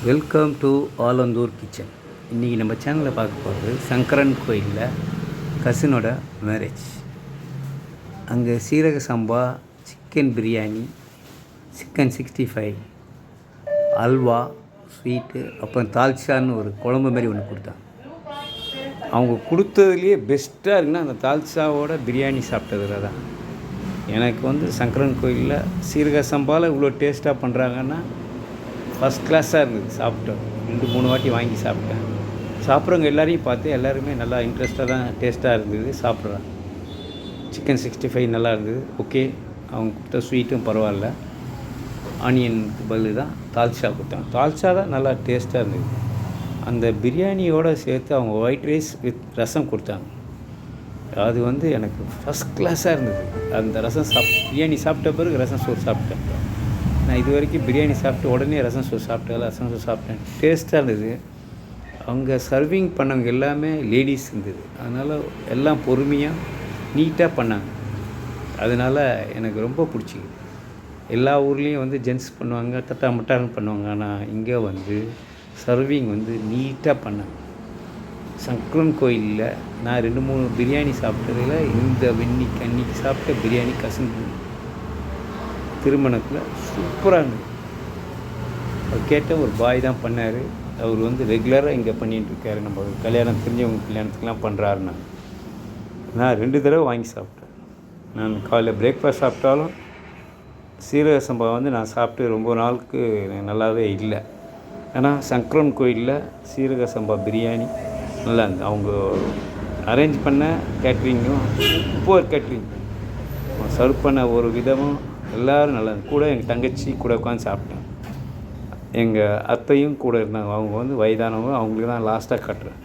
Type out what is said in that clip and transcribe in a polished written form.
Welcome to Alandur kitchen. இன்றைக்கி நம்ம சேனலில் பார்க்க போகிறது சங்கரன் கோயிலில் கசினோட மேரேஜ். அங்கே சீரக சம்பா, chicken biryani, chicken 65, halwa, sweet, அப்புறம் தால்ச்சான்னு ஒரு குழம்பு மாதிரி ஒன்று கொடுத்தாங்க. அவங்க கொடுத்ததுலேயே பெஸ்ட்டாக இருக்குன்னா அந்த தால்ச்சாவோட பிரியாணி சாப்பிட்டதில் தான். எனக்கு சங்கரன் கோயிலில் சீரக சம்பாவில் இவ்வளோ டேஸ்ட்டாக பண்ணுறாங்கன்னா ஃபஸ்ட் கிளாஸாக இருந்தது. சாப்பிட்டோம் 2-3 வாட்டி வாங்கி சாப்பிட்டேன். சாப்பிட்றவங்க எல்லாரையும் பார்த்து எல்லாருமே நல்லா இன்ட்ரெஸ்ட்டாக தான் டேஸ்ட்டாக இருந்தது சாப்பிட்றாங்க. சிக்கன் 65 நல்லா இருந்தது. ஓகே, அவங்க கொடுத்த ஸ்வீட்டும் பரவாயில்ல. ஆனியனுக்கு பதில் தான் தால்ச்சா கொடுத்தாங்க. தால்ச்சா தான் நல்லா டேஸ்ட்டாக இருந்தது. அந்த பிரியாணியோடு சேர்த்து அவங்க ஒயிட் ரைஸ் வித் ரசம் கொடுத்தாங்க. அது எனக்கு ஃபஸ்ட் கிளாஸாக இருந்தது. அந்த ரசம் பிரியாணி சாப்பிட்ட பிறகு ரசம் சோறு சாப்பிட்டேன். நான் இது வரைக்கும் பிரியாணி சாப்பிட்டு உடனே ரசம் சோறு சாப்பிட்டேன். டேஸ்ட்டாக இருந்தது. அவங்க சர்விங் பண்ணவங்க எல்லாமே லேடிஸ் இருந்தது. அதனால் எல்லாம் பொறுமையாக நீட்டாக பண்ணாங்க. அதனால் எனக்கு ரொம்ப பிடிச்சிது. எல்லா ஊர்லேயும் ஜென்ட்ஸ் பண்ணுவாங்க, தட்டா மட்டான்னு பண்ணுவாங்க. ஆனால் இங்கே சர்விங் நீட்டாக பண்ணாங்க. சங்கரன் கோயிலில் நான் 2-3 பிரியாணி சாப்பிட்டதில் இந்த அன்னைக்கு சாப்பிட்ட பிரியாணி கசின் திருமணத்தில் சூப்பராக இருந்தது. அவர் கேட்ட ஒரு பாய் தான் பண்ணார். அவர் ரெகுலராக இங்கே பண்ணிகிட்ருக்காரு. நம்ம கல்யாணம் தெரிஞ்சவங்க கல்யாணத்துக்கெலாம் பண்ணுறாருன்னா நான் 2 தடவை வாங்கி சாப்பிட்டேன். நான் காலையில் பிரேக்ஃபாஸ்ட் சாப்பிட்டாலும் சீரக சம்பா நான் சாப்பிட்டு ரொம்ப நாளுக்கு நல்லாவே இல்லை. ஆனால் சங்கரன் கோயிலில் சீரக சம்பா பிரியாணி நல்லா இருந்தது. அவங்க அரேஞ்ச் பண்ண கேட்ரிங்கும் சூப்பர் கேட்ரிங், சர்வ் பண்ண ஒரு விதமும் எல்லோரும் நல்லா இருந்தது. கூட எங்கள் தங்கச்சி கூட உட்காந்து சாப்பிட்டேன். எங்கள் அத்தையும் கூட இருந்தாங்க. அவங்க வயதானவங்க. அவங்களுக்கு தான் லாஸ்ட்டாக காட்டுறேன்.